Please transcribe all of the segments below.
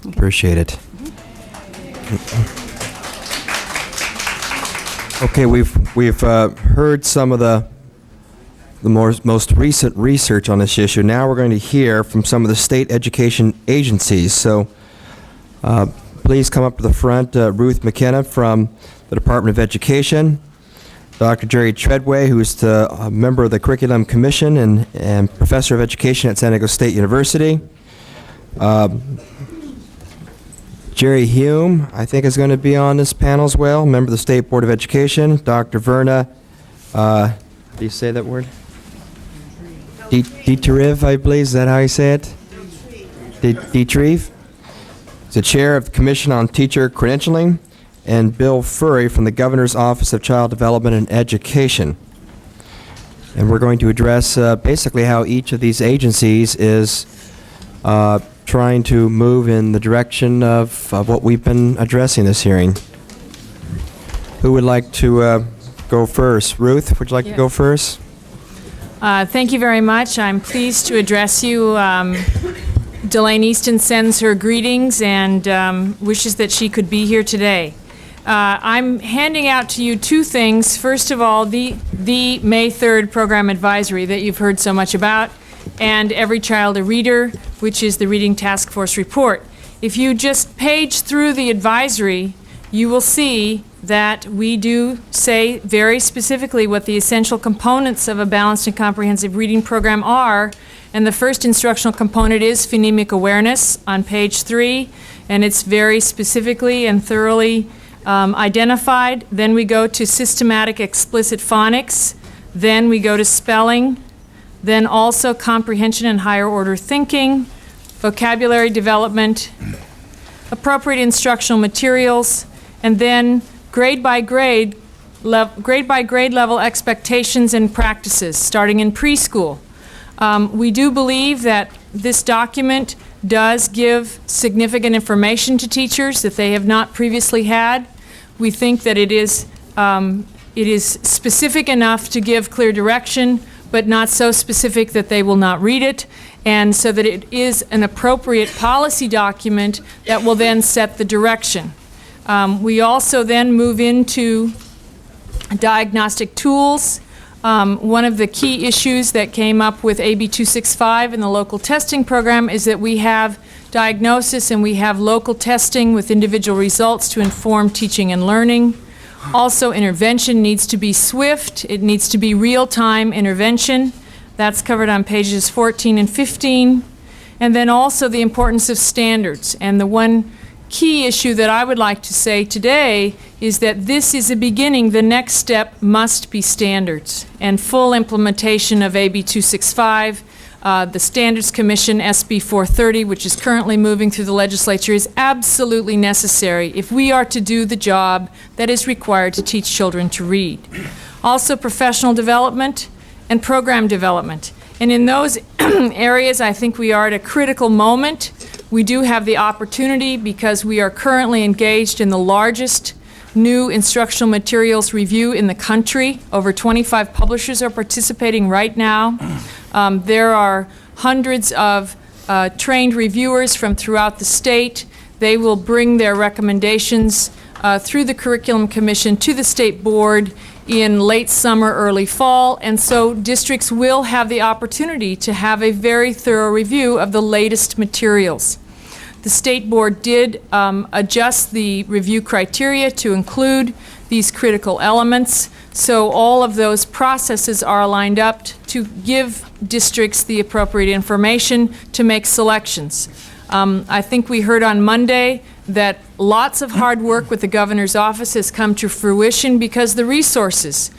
Appreciate it. Okay, we've heard some of the most recent research on this issue. Now we're going to hear from some of the state education agencies. So please come up to the front. Ruth McKenna from the Department of Education, Dr. Jerry Treadway, who is a member of the Curriculum Commission and Professor of Education at San Diego State University. Jerry Hume, I think, is going to be on this panel as well, member of the State Board of Education. Dr. Verna, do you say that word? Dauterive, I believe, is that how you say it? Dauterive. He's the chair of the Commission on Teacher Credentialing, and Bill Furry from the Governor's Office of Child Development and Education. And we're going to address basically how each of these agencies is trying to move in the direction of what we've been addressing this hearing. Who would like to go first? Ruth, would you like to go first? Thank you very much. I'm pleased to address you. Delane Easton sends her greetings and wishes that she could be here today. I'm handing out to you two things. First of all, the May 3rd program advisory that you've heard so much about, and Every Child a Reader, which is the Reading Task Force report. If you just page through the advisory, you will see that we do say very specifically what the essential components of a balanced and comprehensive reading program are. And the first instructional component is phonemic awareness on page 3, and it's very specifically and thoroughly identified. Then we go to systematic explicit phonics. Then we go to spelling. Then also comprehension and higher order thinking, vocabulary development, appropriate instructional materials, and then grade by grade level expectations and practices starting in preschool. We do believe that this document does give significant information to teachers that they have not previously had. We think that it is specific enough to give clear direction, but not so specific that they will not read it, and so that it is an appropriate policy document that will then set the direction. We also then move into diagnostic tools. One of the key issues that came up with AB 265 in the local testing program is that we have diagnosis and we have local testing with individual results to inform teaching and learning. Also, intervention needs to be swift. It needs to be real-time intervention. That's covered on pages 14 and 15. And then also the importance of standards. And the one key issue that I would like to say today is that this is a beginning. The next step must be standards and full implementation of AB 265. The Standards Commission, SB 430, which is currently moving through the legislature, is absolutely necessary if we are to do the job that is required to teach children to read. Also, professional development and program development. And in those areas, I think we are at a critical moment. We do have the opportunity, because we are currently engaged in the largest new instructional materials review in the country. Over 25 publishers are participating right now. There are hundreds of trained reviewers from throughout the state. They will bring their recommendations through the Curriculum Commission to the State Board in late summer, early fall, and so districts will have the opportunity to have a very thorough review of the latest materials. The State Board did adjust the review criteria to include these critical elements, so all of those processes are lined up to give districts the appropriate information to make selections. I think we heard on Monday that lots of hard work with the governor's office has come to fruition because the resources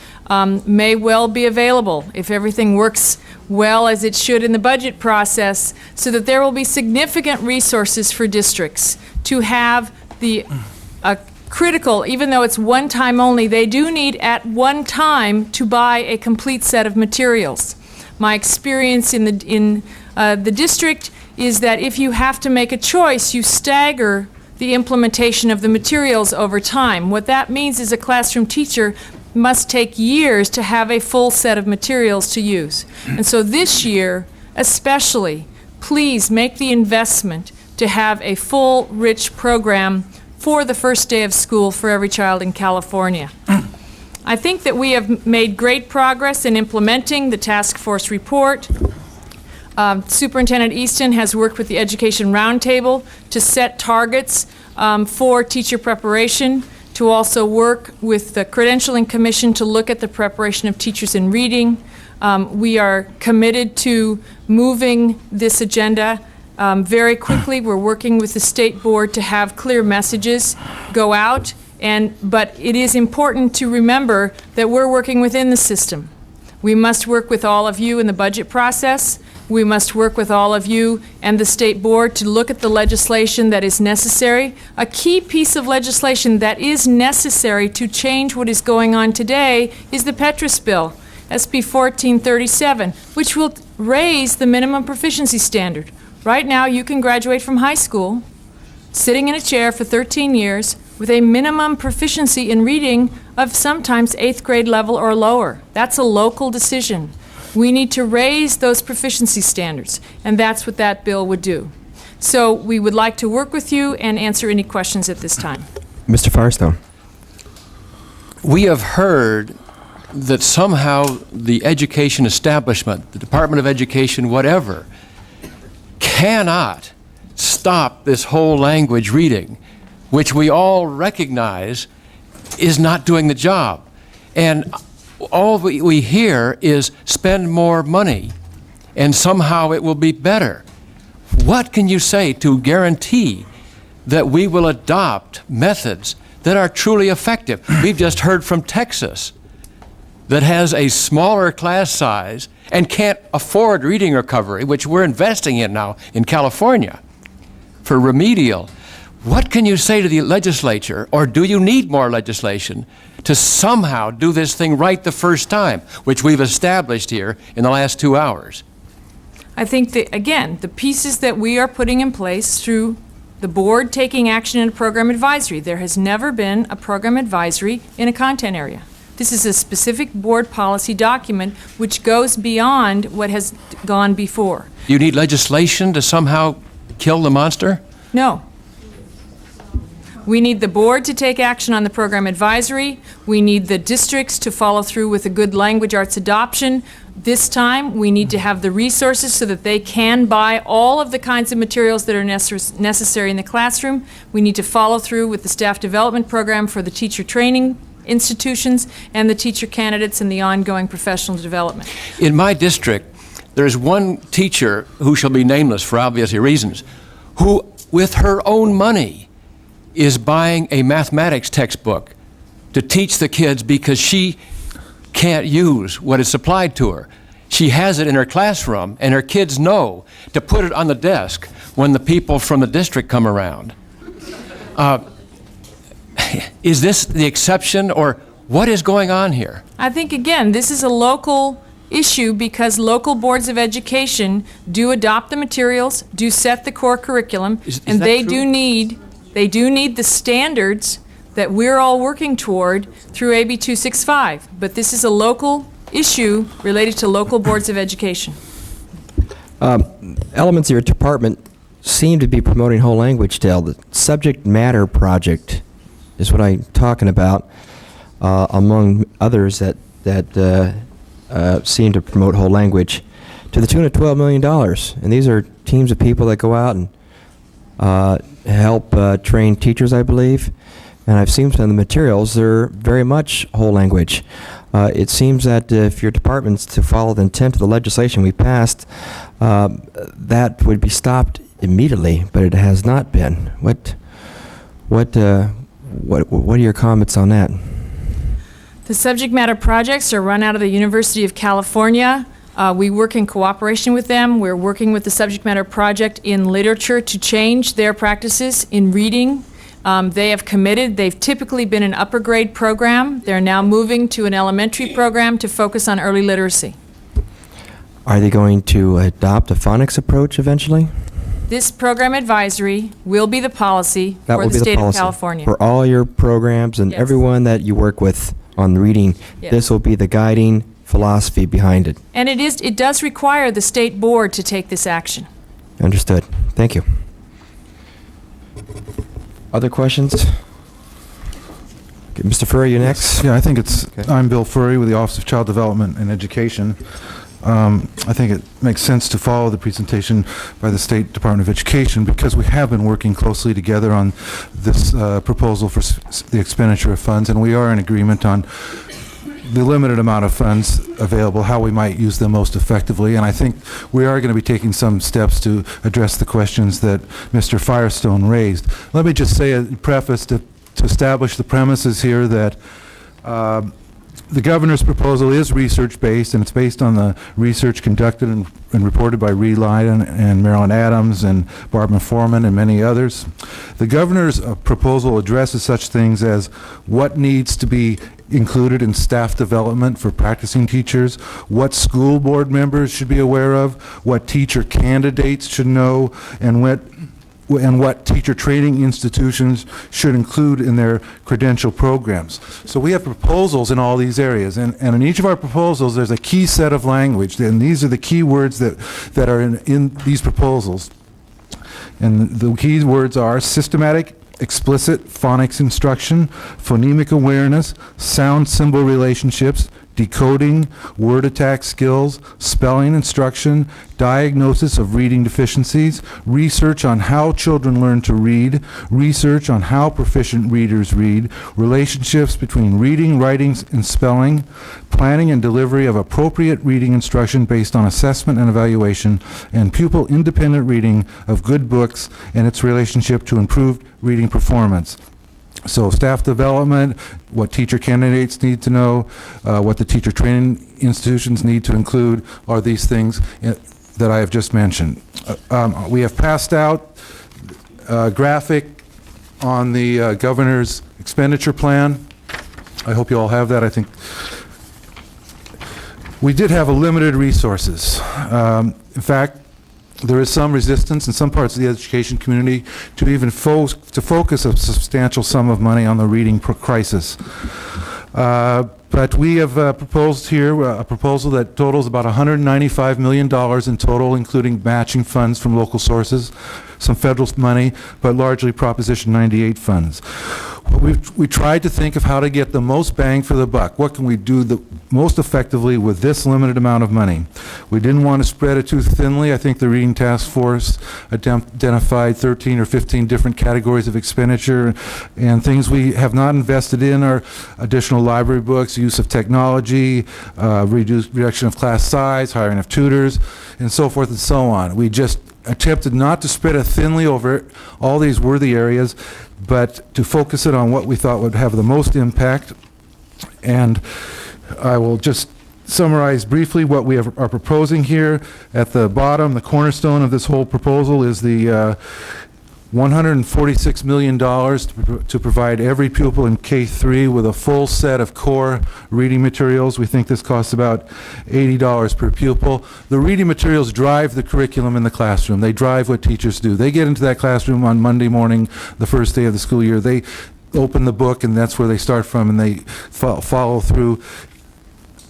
may well be available if everything works well as it should in the budget process, so that there will be significant resources for districts to have the critical, even though it's one time only, they do need at one time to buy a complete set of materials. My experience in the district is that if you have to make a choice, you stagger the implementation of the materials over time. What that means is a classroom teacher must take years to have a full set of materials to use. And so this year, especially, please make the investment to have a full, rich program for the first day of school for every child in California. I think that we have made great progress in implementing the task force report. Superintendent Easton has worked with the Education Roundtable to set targets for teacher preparation, to also work with the Credentialing Commission to look at the preparation of teachers in reading. We are committed to moving this agenda very quickly. We're working with the state board to have clear messages go out, but it is important to remember that we're working within the system. We must work with all of you in the budget process. We must work with all of you and the state board to look at the legislation that is necessary. A key piece of legislation that is necessary to change what is going on today is the Petrus Bill, SB 1437, which will raise the minimum proficiency standard. Right now, you can graduate from high school sitting in a chair for 13 years with a minimum proficiency in reading of sometimes 8th grade level or lower. That's a local decision. We need to raise those proficiency standards, and that's what that bill would do. So we would like to work with you and answer any questions at this time. Mr. Firestone. We have heard that somehow the education establishment, the Department of Education, whatever, cannot stop this whole language reading, which we all recognize is not doing the job. And all we hear is spend more money and somehow it will be better. What can you say to guarantee that we will adopt methods that are truly effective? We've just heard from Texas that has a smaller class size and can't afford reading recovery, which we're investing in now in California for remedial. What can you say to the legislature, or do you need more legislation to somehow do this thing right the first time, which we've established here in the last 2 hours? I think that, again, the pieces that we are putting in place through the board taking action in a program advisory. There has never been a program advisory in a content area. This is a specific board policy document which goes beyond what has gone before. You need legislation to somehow kill the monster? No. We need the board to take action on the program advisory. We need the districts to follow through with a good language arts adoption. This time, we need to have the resources so that they can buy all of the kinds of materials that are necessary in the classroom. We need to follow through with the staff development program for the teacher training institutions and the teacher candidates and the ongoing professional development. In my district, there's one teacher who shall be nameless for obvious reasons, who, with her own money, is buying a mathematics textbook to teach the kids because she can't use what is supplied to her. She has it in her classroom, and her kids know to put it on the desk when the people from the district come around. Is this the exception, or what is going on here? I think, again, this is a local issue because local boards of education do adopt the materials, do set the core curriculum, and they do need the standards that we're all working toward through AB 265. But this is a local issue related to local boards of education. Elements of your department seem to be promoting whole language tale. The subject matter project is what I'm talking about, among others that seem to promote whole language, to the tune of $12 million. And these are teams of people that go out and help train teachers, I believe. And I've seen some of the materials. They're very much whole language. It seems that if your department's to follow the intent of the legislation we passed, that would be stopped immediately, but it has not been. What are your comments on that? The subject matter projects are run out of the University of California. We work in cooperation with them. We're working with the subject matter project in literature to change their practices in reading. They have committed. They've typically been an upper grade program. They're now moving to an elementary program to focus on early literacy. Are they going to adopt a phonics approach eventually? This program advisory will be the policy That for will the be the state of policy California. for all your programs and Yes. everyone that you work with on reading. Yes. This will be the guiding philosophy behind it. And it does require the state board to take this action. Understood. Thank you. Other questions? Okay, Mr. Furry, you next. Yeah, I think it's, Okay. I'm Bill Furry with the Office of Child Development and Education. I think it makes sense to follow the presentation by the State Department of Education because we have been working closely together on this proposal for the expenditure of funds, and we are in agreement on the limited amount of funds available, how we might use them most effectively, and I think we are going to be taking some steps to address the questions that Mr. Firestone raised. Let me just say a preface to establish the premises here that the governor's proposal is research-based, and it's based on the research conducted and reported by Reed Lyden and Marilyn Adams and Barbara Foreman and many others. The governor's proposal addresses such things as what needs to be included in staff development for practicing teachers, what school board members should be aware of, what teacher candidates should know, and what teacher training institutions should include in their credential programs. So we have proposals in all these areas, and in each of our proposals there's a key set of language, and these are the key words that are in these proposals. And the key words are systematic, explicit phonics instruction, phonemic awareness, sound symbol relationships, decoding, word attack skills, spelling instruction, diagnosis of reading deficiencies, research on how children learn to read, research on how proficient readers read, relationships between reading, writing, and spelling, planning and delivery of appropriate reading instruction based on assessment and evaluation, and pupil independent reading of good books and its relationship to improved reading performance. So staff development, what teacher candidates need to know, what the teacher training institutions need to include are these things that I have just mentioned. We have passed out a graphic on the governor's expenditure plan. I hope you all have that. I think we did have a limited resources. In fact, there is some resistance in some parts of the education community to even focus a substantial sum of money on the reading crisis. But we have proposed here a proposal that totals about $195 million in total, including matching funds from local sources, some federal money, but largely Proposition 98 funds. We tried to think of how to get the most bang for the buck. What can we do the most effectively with this limited amount of money? We didn't want to spread it too thinly. I think the Reading Task Force identified 13 or 15 different categories of expenditure, and things we have not invested in are additional library books, use of technology, reduction of class size, hiring of tutors, and so forth and so on. We just attempted not to spread it thinly over all these worthy areas, but to focus it on what we thought would have the most impact. And I will just summarize briefly what we are proposing here. At the bottom, the cornerstone of this whole proposal is the $146 million to provide every pupil in K-3 with a full set of core reading materials. We think this costs about $80 per pupil. The reading materials drive the curriculum in the classroom. They drive what teachers do. They get into that classroom on Monday morning, the first day of the school year. They open the book, and that's where they start from, and they follow through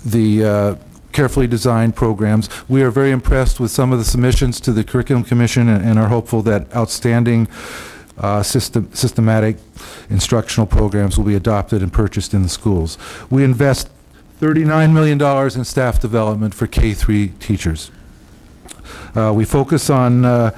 the carefully designed programs. We are very impressed with some of the submissions to the Curriculum Commission and are hopeful that outstanding systematic instructional programs will be adopted and purchased in the schools. We invest $39 million in staff development for K-3 teachers. We focus on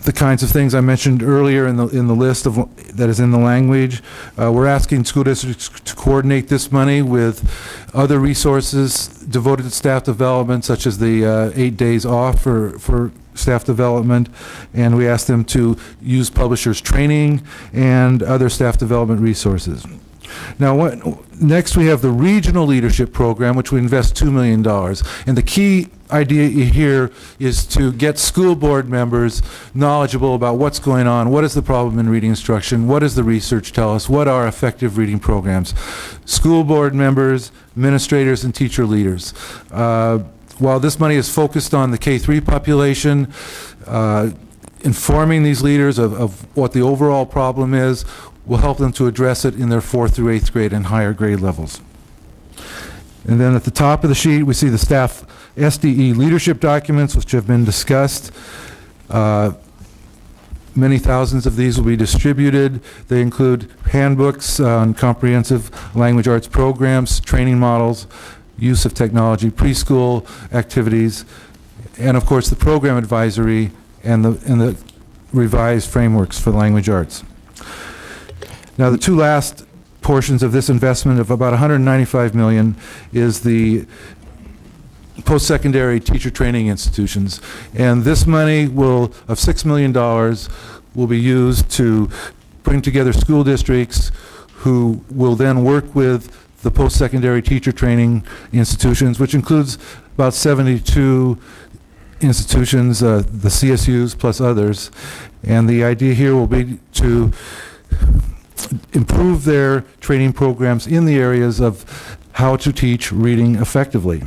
the kinds of things I mentioned earlier in the list that is in the language. We're asking school districts to coordinate this money with other resources devoted to staff development, such as the 8 days off for staff development, and we ask them to use publishers training and other staff development resources. Now, next we have the Regional Leadership Program, which we invest $2 million. And the key idea here is to get school board members knowledgeable about what's going on, what is the problem in reading instruction, what does the research tell us, what are effective reading programs. School board members, administrators, and teacher leaders. While this money is focused on the K-3 population, informing these leaders of what the overall problem is will help them to address it in their 4th through 8th grade and higher grade levels. And then at the top of the sheet, we see the staff SDE leadership documents, which have been discussed. Many thousands of these will be distributed. They include handbooks on comprehensive language arts programs, training models, use of technology, preschool activities, and of course the program advisory and the revised frameworks for language arts. Now the two last portions of this investment of about $195 million is the post-secondary teacher training institutions. And this money of $6 million will be used to bring together school districts who will then work with the post-secondary teacher training institutions, which includes about 72 institutions, the CSUS plus others. And the idea here will be to improve their training programs in the areas of how to teach reading effectively.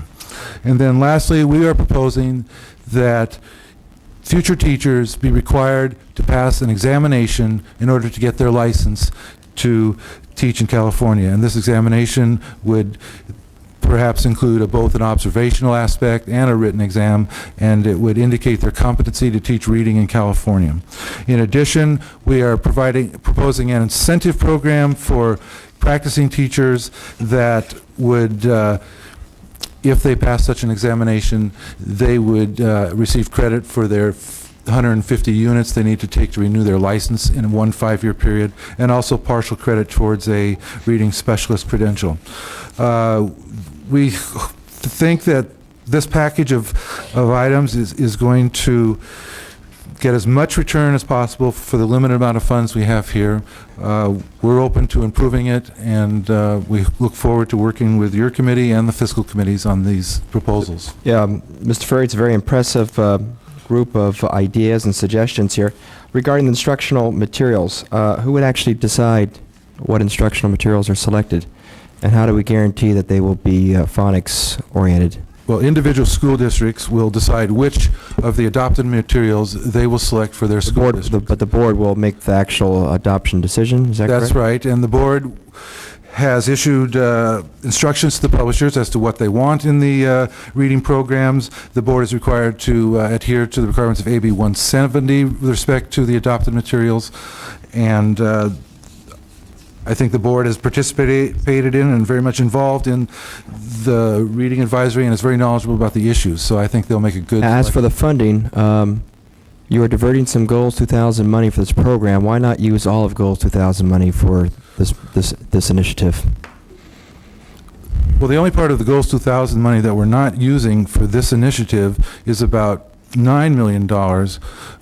And then lastly, we are proposing that future teachers be required to pass an examination in order to get their license to teach in California. And this examination would perhaps include both an observational aspect and a written exam, and it would indicate their competency to teach reading in California. In addition, we are proposing an incentive program for practicing teachers that would if they pass such an examination, they would receive credit for their 150 units they need to take to renew their license in one 5-year period, and also partial credit towards a reading specialist credential. We think that this package of items is going to get as much return as possible for the limited amount of funds we have here. We're open to improving it, and we look forward to working with your committee and the fiscal committees on these proposals. Yeah, Mr. Furry, it's a very impressive group of ideas and suggestions here. Regarding the instructional materials, who would actually decide what instructional materials are selected? And how do we guarantee that they will be phonics oriented? Well, individual school districts will decide which of the adopted materials they will select for their school district. But the board will make the actual adoption decision, is that correct? That's right, and the board has issued instructions to the publishers as to what they want in the reading programs. The board is required to adhere to the requirements of AB 170 with respect to the adopted materials, and I think the board has participated in and very much involved in the reading advisory and is very knowledgeable about the issues, so I think they'll make a good As selection. for the funding, you are diverting some Goals 2000 money for this program. Why not use all of Goals 2000 money for this initiative? Well, the only part of the Goals 2000 money that we're not using for this initiative is about $9 million,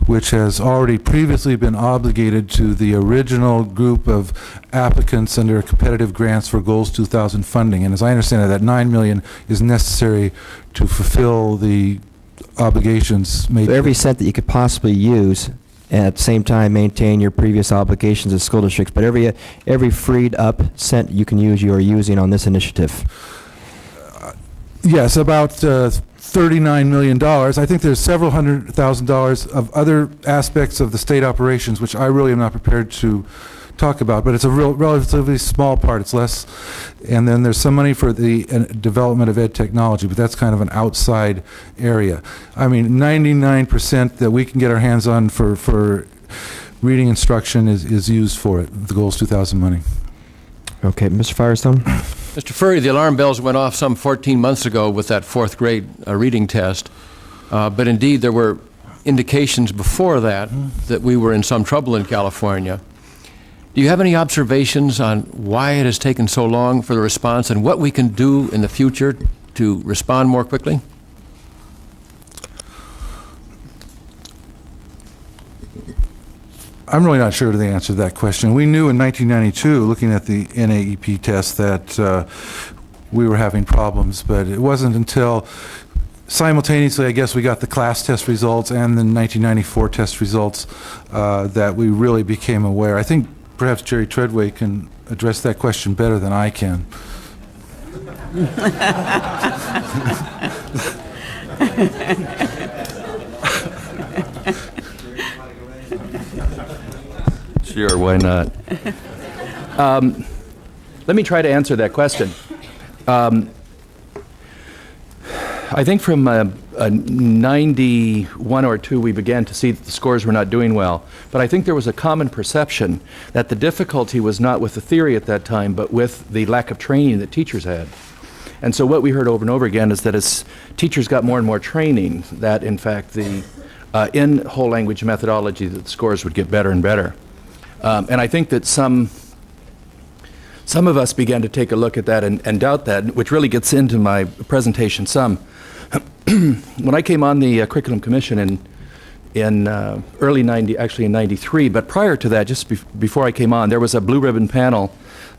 which has already previously been obligated to the original group of applicants under competitive grants for Goals 2000 funding. And as I understand it, that $9 million is necessary to fulfill the obligations made. So every cent that you could possibly use, and at the same time maintain your previous obligations as school districts, but every freed up cent you can use, you are using on this initiative. Yes, about $39 million. I think there's several $100,000 of other aspects of the state operations, which I really am not prepared to talk about, but it's a relatively small part. It's less. And then there's some money for the development of ed technology, but that's kind of an outside area. I mean, 99% that we can get our hands on for reading instruction is used for it, the Goals 2000 money. Okay, Mr. Firestone? Mr. Furry, the alarm bells went off some 14 months ago with that 4th grade reading test, but indeed there were indications before that that we were in some trouble in California. Do you have any observations on why it has taken so long for the response and what we can do in the future to respond more quickly? I'm really not sure of the answer to that question. We knew in 1992, looking at the NAEP test, that we were having problems, but it wasn't until simultaneously, I guess, we got the class test results and the 1994 test results that we really became aware. I think perhaps Jerry Treadway can address that question better than I can. Sure, why not? Let me try to answer that question. I think from 91 or 2, we began to see that the scores were not doing well. But I think there was a common perception that the difficulty was not with the theory at that time, but with the lack of training that teachers had. And so what we heard over and over again is that as teachers got more and more training, that in fact the in whole language methodology, that the scores would get better and better. And I think that some of us began to take a look at that and doubt that, which really gets into my presentation some. When I came on the Curriculum Commission in early 90, actually in 93, but prior to that, just before I came on, there was a blue ribbon panel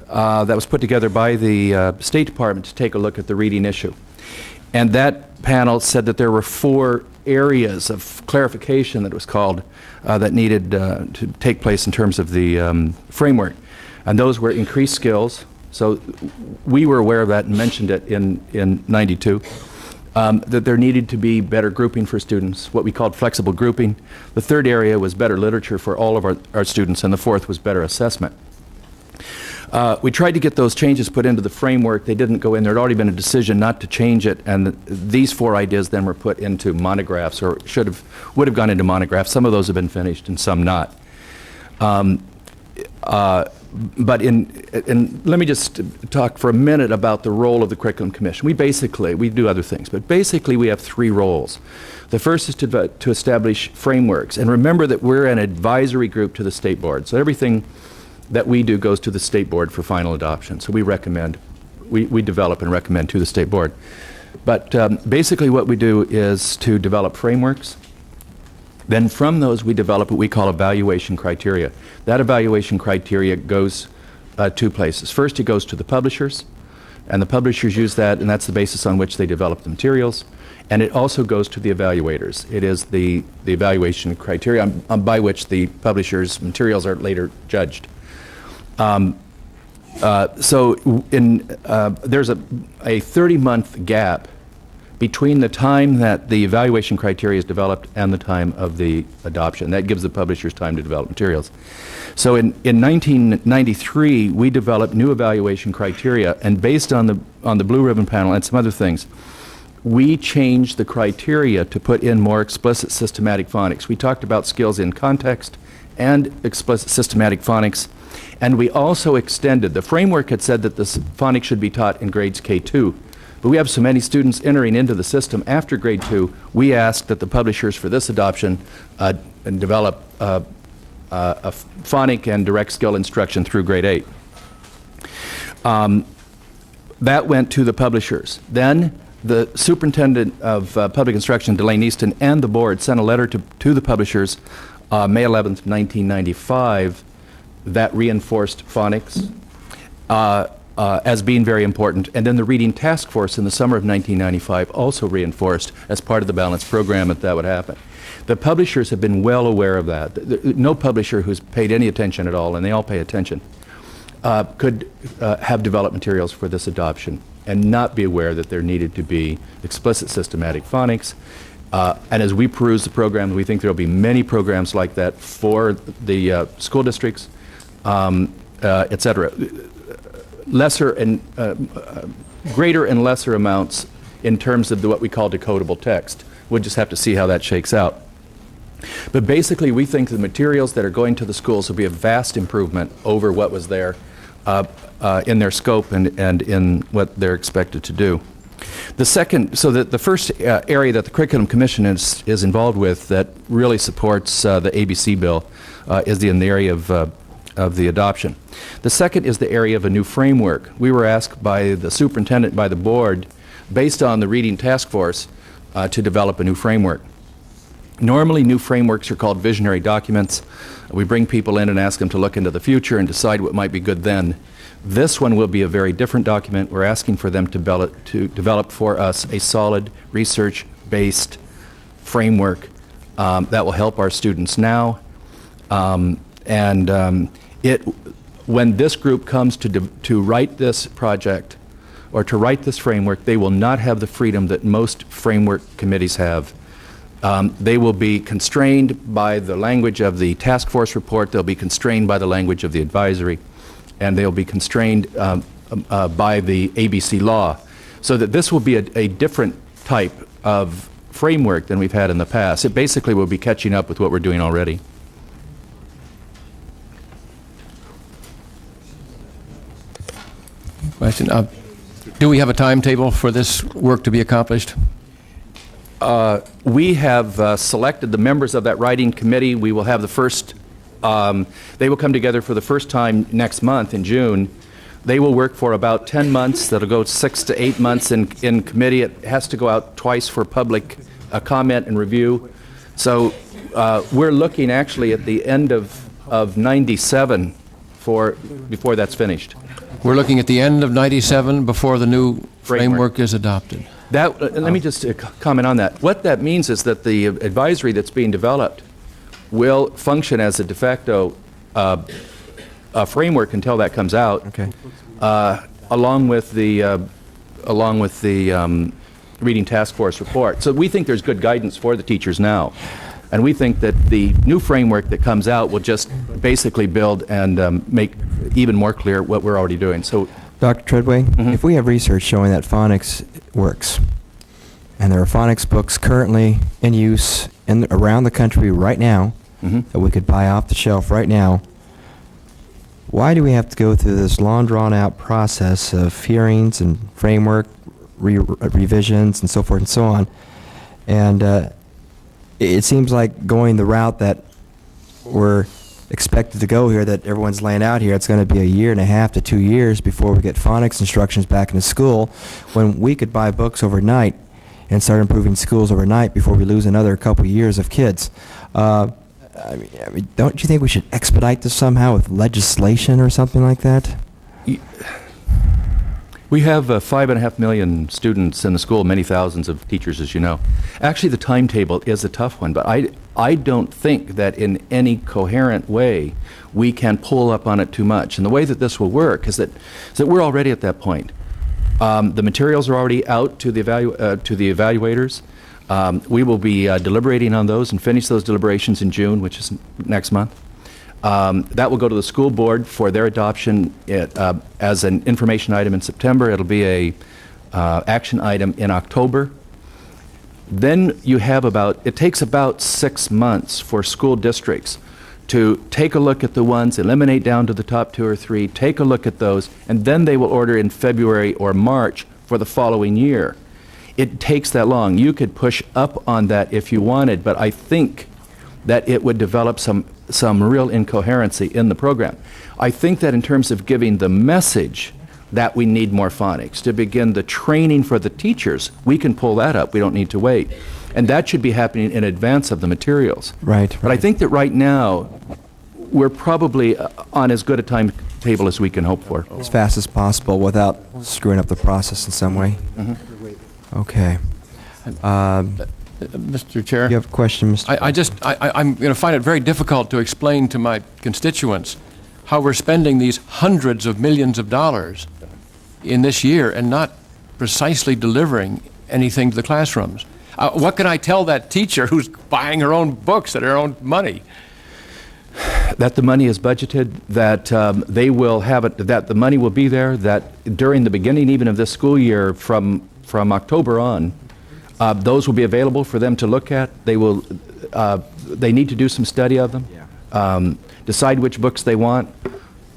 that was put together by the State Department to take a look at the reading issue. And that panel said that there were 4 areas of clarification, that it was called, that needed to take place in terms of the framework. And those were increased skills. So we were aware of that and mentioned it in 92. That there needed to be better grouping for students, what we called flexible grouping. The third area was better literature for all of our students, and the fourth was better assessment. We tried to get those changes put into the framework. They didn't go in. There had already been a decision not to change it, and these 4 ideas then were put into monographs, or would have gone into monographs. Some of those have been finished and some not. But let me just talk for a minute about the role of the Curriculum Commission. We do other things, but basically we have 3 roles. The first is to establish frameworks. And remember that we're an advisory group to the State Board. So everything that we do goes to the State Board for final adoption. So we develop and recommend to the State Board. But basically what we do is to develop frameworks. Then from those, we develop what we call evaluation criteria. That evaluation criteria goes 2 places. First, it goes to the publishers, and the publishers use that, and that's the basis on which they develop the materials. And it also goes to the evaluators. It is the evaluation criteria by which the publishers' materials are later judged. So there's a 30-month gap between the time that the evaluation criteria is developed and the time of the adoption. That gives the publishers time to develop materials. So in 1993, we developed new evaluation criteria, and based on the Blue Ribbon Panel and some other things, we changed the criteria to put in more explicit systematic phonics. We talked about skills in context and explicit systematic phonics, and we also extended. The framework had said that the phonics should be taught in grades K2. But we have so many students entering into the system after grade 2, we asked that the publishers for this adoption develop a phonic and direct skill instruction through grade 8. That went to the publishers. Then the superintendent of public instruction, Delane Easton, and the board sent a letter to the publishers May 11th, 1995, that reinforced phonics. As being very important. And then the Reading Task Force in the summer of 1995 also reinforced as part of the balanced program that would happen. The publishers have been well aware of that. No publisher who's paid any attention at all, and they all pay attention, could have developed materials for this adoption and not be aware that there needed to be explicit systematic phonics. And as we peruse the program, we think there will be many programs like that for the school districts, et cetera. Lesser and greater and lesser amounts in terms of what we call decodable text. We'll just have to see how that shakes out. But basically, we think the materials that are going to the schools will be a vast improvement over what was there in their scope and in what they're expected to do. The second, so the first area that the Curriculum Commission is involved with that really supports the ABC bill is in the area of the adoption. The second is the area of a new framework. We were asked by the superintendent, by the board, based on the Reading Task Force, to develop a new framework. Normally, new frameworks are called visionary documents. We bring people in and ask them to look into the future and decide what might be good then. This one will be a very different document. We're asking for them to develop for us a solid research-based framework that will help our students now. When this group comes to write this project or to write this framework, they will not have the freedom that most framework committees have. They will be constrained by the language of the task force report, they'll be constrained by the language of the advisory, and they'll be constrained by the ABC law. So that this will be a different type of framework than we've had in the past. It basically will be catching up with what we're doing already. question. Do we have a timetable for this work to be accomplished? We have selected the members of that writing committee. We will have the first, they will come together for the first time next month in June. They will work for about 10 months. That'll go 6 to 8 months in committee. It has to go out twice for public comment and review. So we're looking actually at the end of 97 before that's finished. We're looking at the end of 97 before the new framework is adopted. Let me just comment on that. What that means is that the advisory that's being developed will function as a de facto framework until that comes out. Okay. Along with the Reading Task Force report. So we think there's good guidance for the teachers now. And we think that the new framework that comes out will just basically build and make even more clear what we're already doing. So, Dr. Treadway, if we have research showing that phonics works, and there are phonics books currently in use around the country right now that we could buy off the shelf right now, why do we have to go through this long, drawn-out process of hearings and framework revisions and so forth and so on? And it seems like going the route that we're expected to go here, that everyone's laying out here, it's going to be 1.5 to 2 years before we get phonics instructions back into school, when we could buy books overnight and start improving schools overnight before we lose another couple years of kids. I mean, don't you think we should expedite this somehow with legislation or something like that? we have 5.5 million students in the school, many thousands of teachers, as you know. Actually, the timetable is a tough one, but I don't think that in any coherent way we can pull up on it too much. And the way that this will work is that we're already at that point. The materials are already out to the evaluators. We will be deliberating on those and finish those deliberations in June, which is next month. That will go to the school board for their adoption as an information item in September. It'll be a action item in October. Then you have it takes about 6 months for school districts to take a look at the ones, eliminate down to the top 2 or 3, take a look at those, and then they will order in February or March for the following year. It takes that long. You could push up on that if you wanted, but I think that it would develop some real incoherency in the program. I think that in terms of giving the message that we need more phonics, to begin the training for the teachers, we can pull that up. We don't need to wait. And that should be happening in advance of the materials. Right. But I think that right now, we're probably on as good a timetable as we can hope for. As fast as possible without screwing up the process in some way. Mm-hmm. Okay. Mr. Chair? You have a question, Mr. I'm going to find it very difficult to explain to my constituents how we're spending these hundreds of millions of dollars in this year and not precisely delivering anything to the classrooms. What can I tell that teacher who's buying her own books at her own money? That the money is budgeted, that they will have it, that the money will be there, that during the beginning even of this school year from October on, those will be available for them to look at. They will. They need to do some study of them, decide which books they want,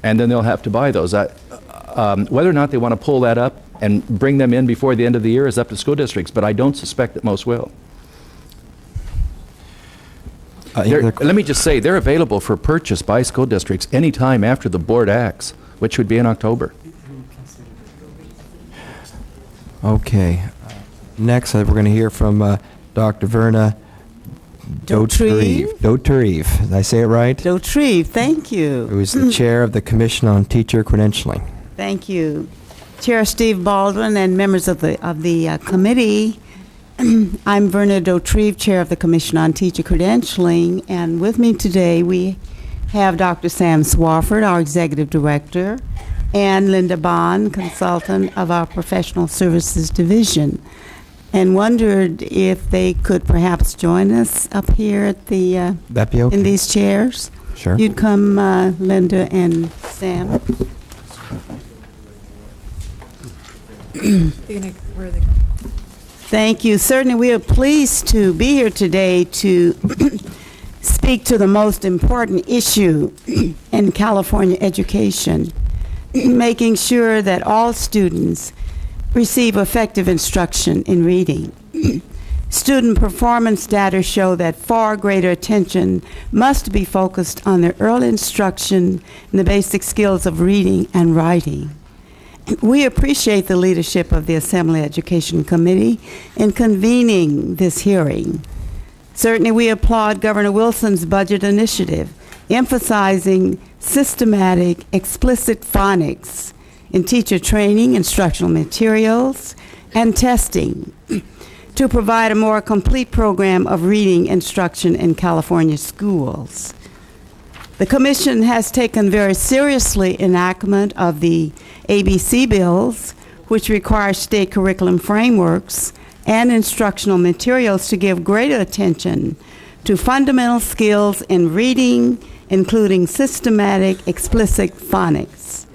and then they'll have to buy those. Whether or not they want to pull that up and bring them in before the end of the year is up to school districts, but I don't suspect that most will. Let me just say, they're available for purchase by school districts anytime after the board acts, which would be in October. Okay. Next, we're going to hear from Dr. Verna Dauterive. Dauterive. Did I say it right? Dauterive, thank you. Who is the chair of the Commission on Teacher Credentialing. Thank you. Chair Steve Baldwin and members of the committee. I'm Verna Dauterive, chair of the Commission on Teacher Credentialing, and with me today we have Dr. Sam Swafford, our executive director, and Linda Bond, consultant of our professional services division, and wondered if they could perhaps join us up here at the That'd be okay. in these chairs. Sure. You'd come, Linda and Sam. Thank you. Certainly, we are pleased to be here today to speak to the most important issue in California education. making sure that all students receive effective instruction in reading. Student performance data show that far greater attention must be focused on their early instruction in the basic skills of reading and writing. We appreciate the leadership of the Assembly Education Committee in convening this hearing. Certainly, we applaud Governor Wilson's budget initiative, emphasizing systematic, explicit phonics in teacher training, instructional materials, and testing to provide a more complete program of reading instruction in California schools. The Commission has taken very seriously enactment of the ABC bills, which require state curriculum frameworks and instructional materials to give greater attention to fundamental skills in reading, including systematic, explicit phonics.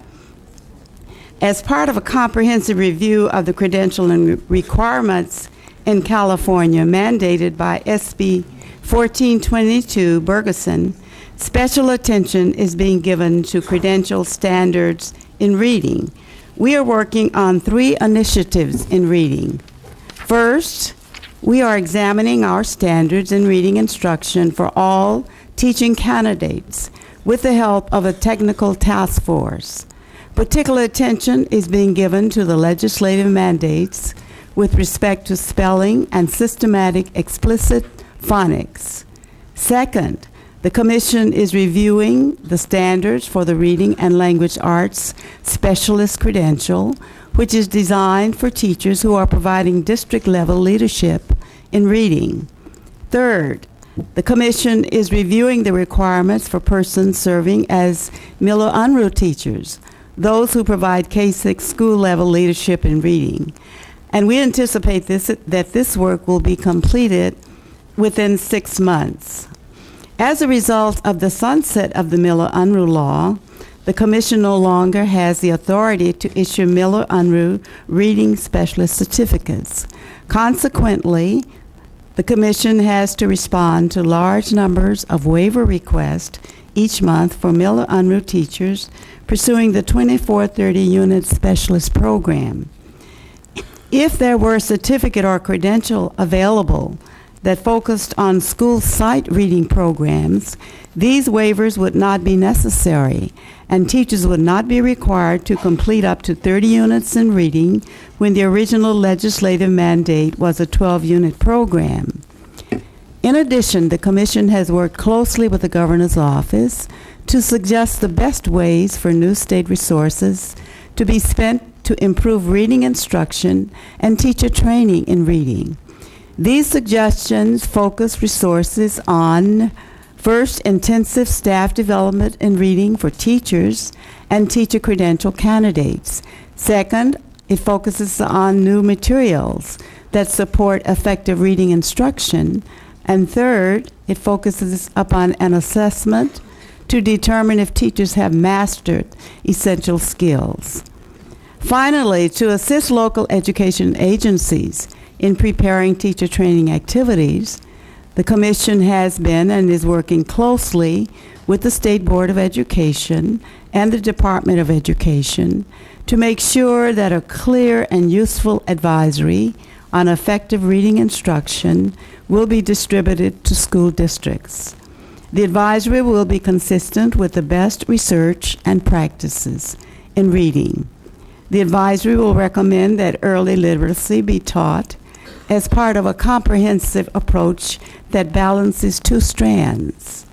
As part of a comprehensive review of the credentialing requirements in California mandated by SB 1422 Bergeson, special attention is being given to credential standards in reading. We are working on 3 initiatives in reading. First, we are examining our standards in reading instruction for all teaching candidates with the help of a technical task force. Particular attention is being given to the legislative mandates with respect to spelling and systematic explicit phonics. Second, the Commission is reviewing the standards for the Reading and Language Arts Specialist Credential, which is designed for teachers who are providing district-level leadership in reading. Third, the Commission is reviewing the requirements for persons serving as Miller-Unruh teachers, those who provide K-6 school-level leadership in reading. And we anticipate that this work will be completed within 6 months. As a result of the sunset of the Miller-Unruh law, the Commission no longer has the authority to issue Miller-Unruh reading specialist certificates. Consequently, the Commission has to respond to large numbers of waiver requests each month for Miller-Unruh teachers pursuing the 2430 unit specialist program. If there were a certificate or credential available that focused on school site reading programs, these waivers would not be necessary, and teachers would not be required to complete up to 30 units in reading when the original legislative mandate was a 12-unit program. In addition, the Commission has worked closely with the Governor's Office to suggest the best ways for new state resources to be spent to improve reading instruction and teacher training in reading. These suggestions focus resources on, first, intensive staff development in reading for teachers and teacher credential candidates. Second, it focuses on new materials that support effective reading instruction. And third, it focuses upon an assessment to determine if teachers have mastered essential skills. Finally, to assist local education agencies in preparing teacher training activities, the Commission has been and is working closely with the State Board of Education and the Department of Education to make sure that a clear and useful advisory on effective reading instruction will be distributed to school districts. The advisory will be consistent with the best research and practices in reading. The advisory will recommend that early literacy be taught as part of a comprehensive approach that balances 2 strands: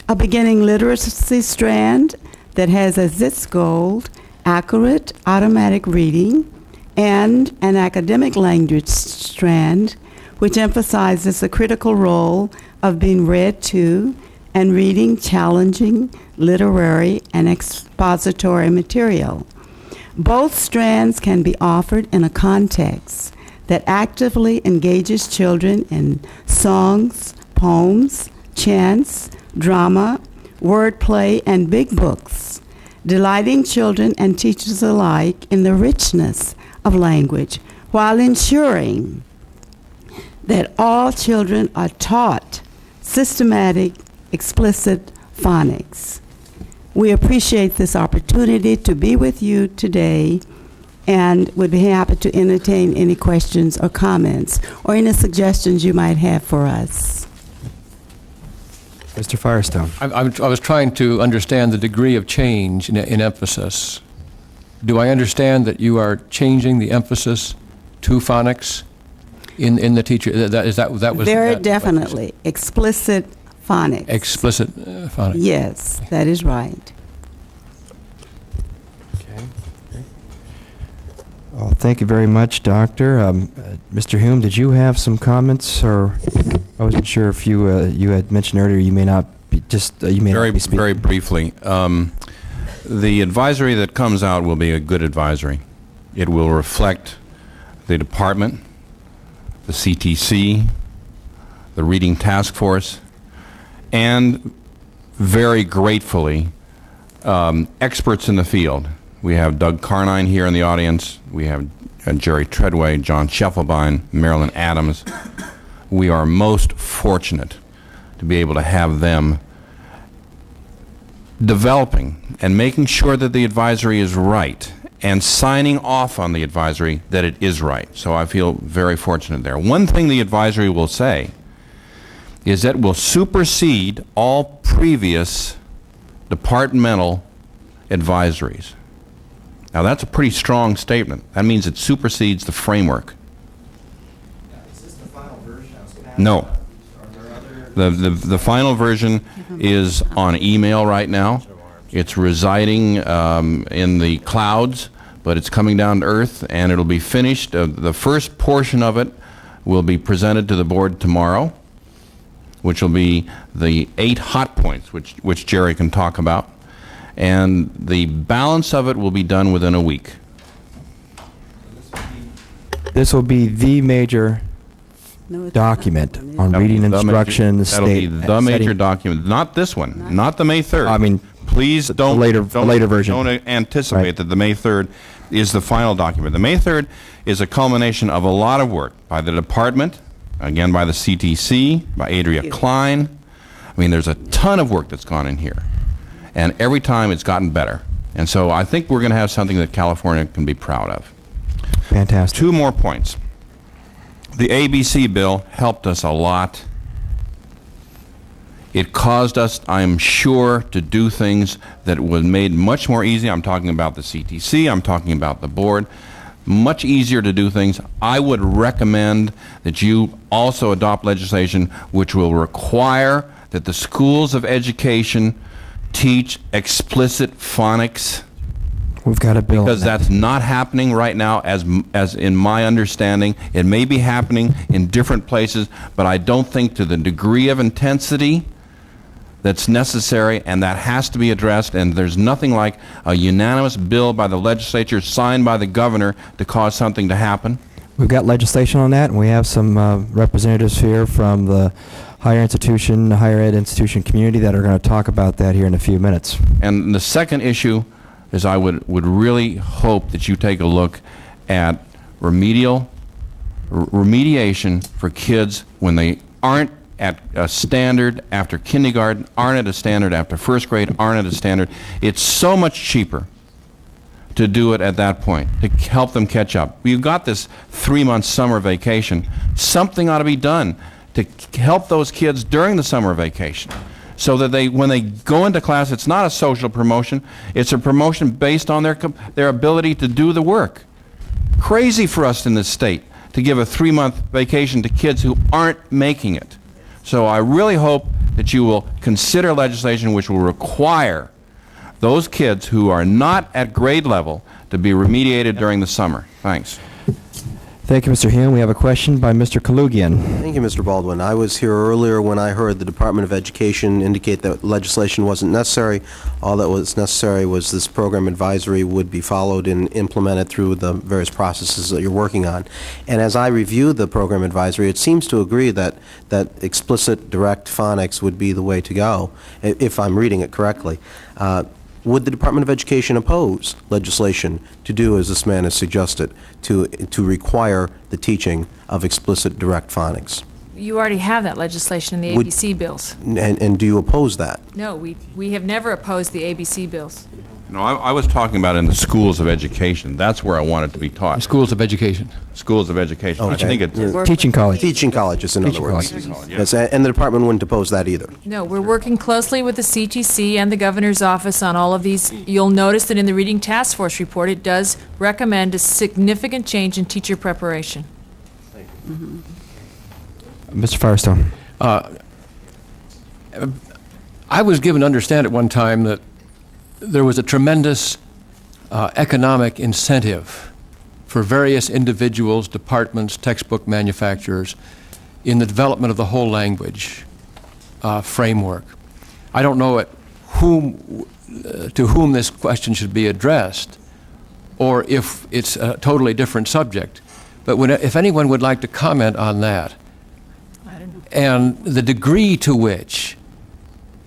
a beginning literacy strand that has as its goal accurate automatic reading, and an academic language strand which emphasizes the critical role of being read to and reading challenging literary and expository material. Both strands can be offered in a context that actively engages children in songs, poems, chants, drama, wordplay, and big books, delighting children and teachers alike in the richness of language, while ensuring that all children are taught systematic, explicit phonics. We appreciate this opportunity to be with you today and would be happy to entertain any questions or comments or any suggestions you might have for us. Mr. Firestone. I was trying to understand the degree of change in emphasis. Do I understand that you are changing the emphasis to phonics in the teacher? That was Very that- definitely. Explicit phonics. Explicit phonics. Yes, that is right. Well, thank you very much, Doctor. Mr. Hume, did you have some comments, or I wasn't sure if you had mentioned earlier you may not be you may not be speaking. Very briefly, the advisory that comes out will be a good advisory. It will reflect the department, the CTC, the Reading Task Force, and very gratefully, experts in the field. We have Doug Carnine here in the audience. We have Jerry Treadway, John Scheffelbein, Marilyn Adams. We are most fortunate to be able to have them developing and making sure that the advisory is right and signing off on the advisory that it is right. So I feel very fortunate there. One thing the advisory will say is that it will supersede all previous departmental advisories. Now, that's a pretty strong statement. That means it supersedes the framework. Is this the final version? No. The final version is on email right now. It's residing in the clouds, but it's coming down to earth, and it'll be finished. The first portion of it will be presented to the board tomorrow, which will be the 8 hot points, which Jerry can talk about. And the balance of it will be done within a week. This will be the major No, it's document not. on reading instruction in the That'll be state. the major setting- document, not this one, not the May 3rd. I mean, please don't later version. Don't anticipate Right. that the May 3rd is the final document. The May 3rd is a culmination of a lot of work by the department, again by the CTC, by Adria Klein. I mean, there's a ton of work that's gone in here, and every time it's gotten better. And so I think we're going to have something that California can be proud of. Fantastic. 2 more points. The ABC bill helped us a lot. It caused us, I'm sure, to do things that was made much more easy. I'm talking about the CTC, I'm talking about the board. Much easier to do things. I would recommend that you also adopt legislation which will require that the schools of education teach explicit phonics, We've got a bill. because that's not happening right now, as in my understanding. It may be happening in different places, but I don't think to the degree of intensity that's necessary, and that has to be addressed, and there's nothing like a unanimous bill by the legislature signed by the governor to cause something to happen. We've got legislation on that, and we have some representatives here from the higher ed institution community that are going to talk about that here in a few minutes. And the second issue is I would really hope that you take a look at remediation for kids when they aren't at a standard after kindergarten, aren't at a standard after first grade, aren't at a standard. It's so much cheaper to do it at that point, to help them catch up. We've got this 3-month summer vacation. Something ought to be done to help those kids during the summer vacation, so that when they go into class, it's not a social promotion, it's a promotion based on their ability to do the work. Crazy for us in this state to give a 3-month vacation to kids who aren't making it. So I really hope that you will consider legislation which will require those kids who are not at grade level to be remediated during the summer. Thanks. Thank you, Mr. Hume. We have a question by Mr. Kalugian. Thank you, Mr. Baldwin. I was here earlier when I heard the Department of Education indicate that legislation wasn't necessary. All that was necessary was this program advisory would be followed and implemented through the various processes that you're working on. And as I reviewed the program advisory, it seems to agree that explicit direct phonics would be the way to go, if I'm reading it correctly. Would the Department of Education oppose legislation to do as this man has suggested, to require the teaching of explicit direct phonics? You already have that legislation in the Would- ABC bills. And do you oppose that? No, we have never opposed the ABC bills. No, I was talking about in the schools of education. That's where I want it to be taught. Schools of education. Schools of education. I Okay. think it's... Teaching college. Teaching colleges, in other Teaching words. colleges. Yes, and the department wouldn't oppose that either. No, we're working closely with the CTC and the governor's office on all of these. You'll notice that in the Reading Task Force report, it does recommend a significant change in teacher preparation. Mr. Firestone. I was given to understand at one time that there was a tremendous economic incentive for various individuals, departments, textbook manufacturers in the development of the whole language framework. I don't know to whom this question should be addressed, or if it's a totally different subject. But if anyone would like to comment on that, and the degree to which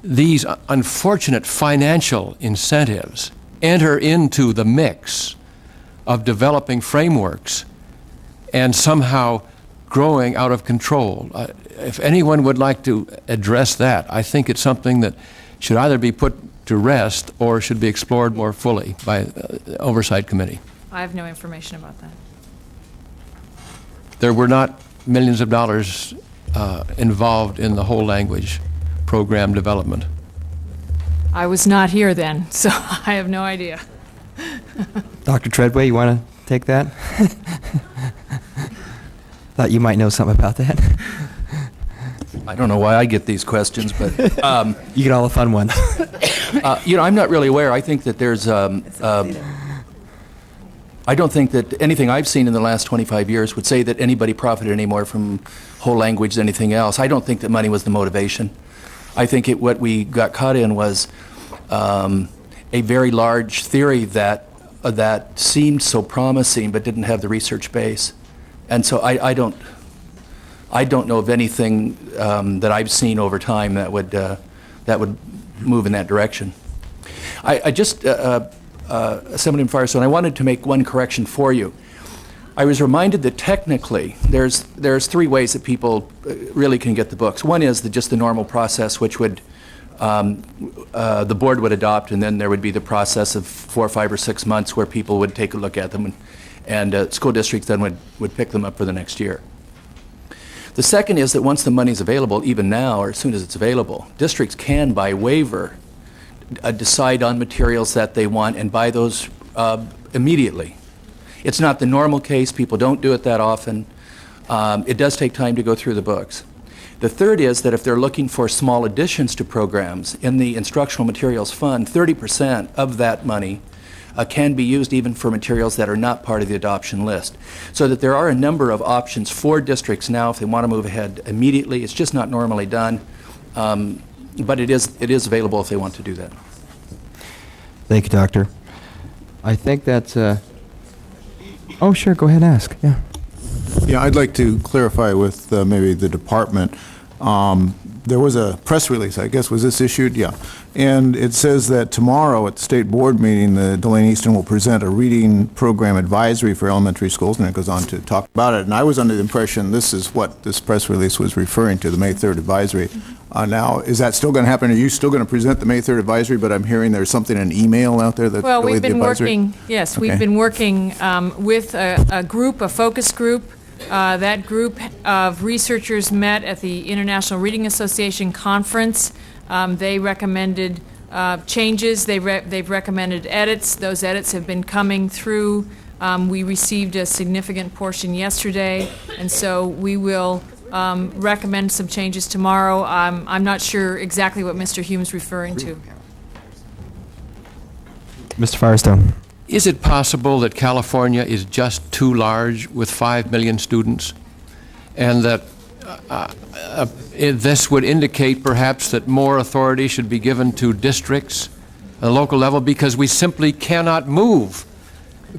these unfortunate financial incentives enter into the mix of developing frameworks and somehow growing out of control. If anyone would like to address that, I think it's something that should either be put to rest or should be explored more fully by the Oversight Committee. I have no information about that. There were not millions of dollars involved in the whole language program development. I was not here then, so I have no idea. Dr. Treadway, you want to take that? Thought you might know something about that. I don't know why I get these questions, but, You get all the fun ones. I'm not really aware. I think that there's, I don't think that anything I've seen in the last 25 years would say that anybody profited any more from whole language than anything else. I don't think that money was the motivation. I think what we got caught in was a very large theory that seemed so promising but didn't have the research base. And so I don't know of anything that I've seen over time that would move in that direction. Assemblyman Firestone, I wanted to make one correction for you. I was reminded that technically there's three ways that people really can get the books. One is just the normal process, which would the board would adopt, and then there would be the process of 4, 5, or 6 months where people would take a look at them, and school districts then would pick them up for the next year. The second is that once the money's available, even now or as soon as it's available, districts can, by waiver, decide on materials that they want and buy those immediately. It's not the normal case. People don't do it that often. It does take time to go through the books. The third is that if they're looking for small additions to programs in the Instructional Materials Fund, 30% of that money can be used even for materials that are not part of the adoption list. So that there are a number of options for districts now if they want to move ahead immediately. It's just not normally done, but it is available if they want to do that. Thank you, Doctor. I think that's... Oh, sure, go ahead and ask. Yeah. Yeah, I'd like to clarify with maybe the department. There was a press release, I guess, was this issued? Yeah. And it says that tomorrow at the state board meeting, the Delaney Easton will present a reading program advisory for elementary schools, and it goes on to talk about it. And I was under the impression this is what this press release was referring to, the May 3rd advisory. Now, is that still going to happen? Are you still going to present the May 3rd advisory? But I'm hearing there's something in email out there that's Well, really we've the been advisory? working, yes, we've Okay. been working with a group, a focus group. That group of researchers met at the International Reading Association conference. They recommended changes. They've recommended edits. Those edits have been coming through. We received a significant portion yesterday, and so we will recommend some changes tomorrow. I'm not sure exactly what Mr. Hume's referring to. Mr. Firestone. Is it possible that California is just too large with 5 million students, and that this would indicate perhaps that more authority should be given to districts at the local level because we simply cannot move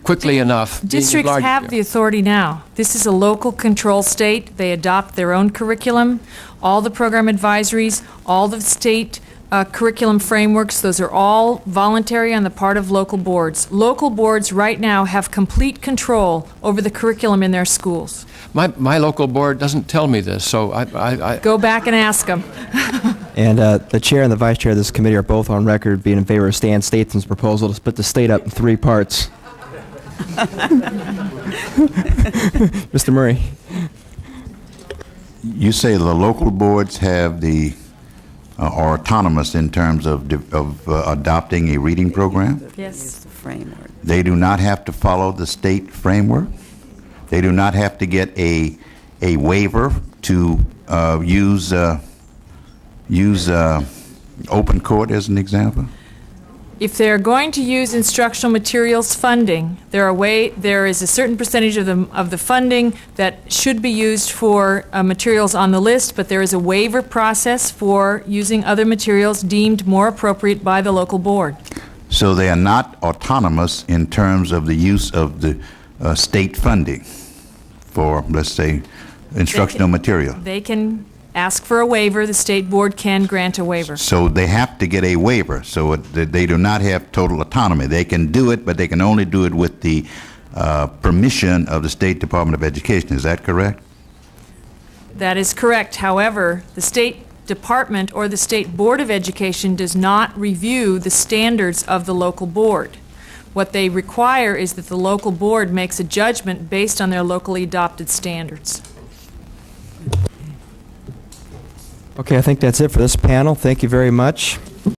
quickly enough? being as Districts large as have we the are? authority now. This is a local control state. They adopt their own curriculum. All the program advisories, all the state curriculum frameworks. Those are all voluntary on the part of local boards. Local boards right now have complete control over the curriculum in their schools. My local board doesn't tell me this, so I Go back and ask them. And the chair and the vice chair of this committee are both on record being in favor of Stan Statham's proposal to split the state up in 3 parts. Mr. Murray. You say the local boards have are autonomous in terms of adopting a reading program? Yes. The framework. They do not have to follow the state framework? They do not have to get a waiver to use open court as an example? If they're going to use instructional materials funding, there is a certain percentage of the funding that should be used for materials on the list, but there is a waiver process for using other materials deemed more appropriate by the local board. So they are not autonomous in terms of the use of the state funding for, let's say, instructional material. They can ask for a waiver. The state board can grant a waiver. So they have to get a waiver, so they do not have total autonomy. They can do it, but they can only do it with the permission of the State Department of Education. Is that correct? That is correct. However, the State Department or the State Board of Education does not review the standards of the local board. What they require is that the local board makes a judgment based on their locally adopted standards. Okay, I think that's it for this panel. Thank you very much.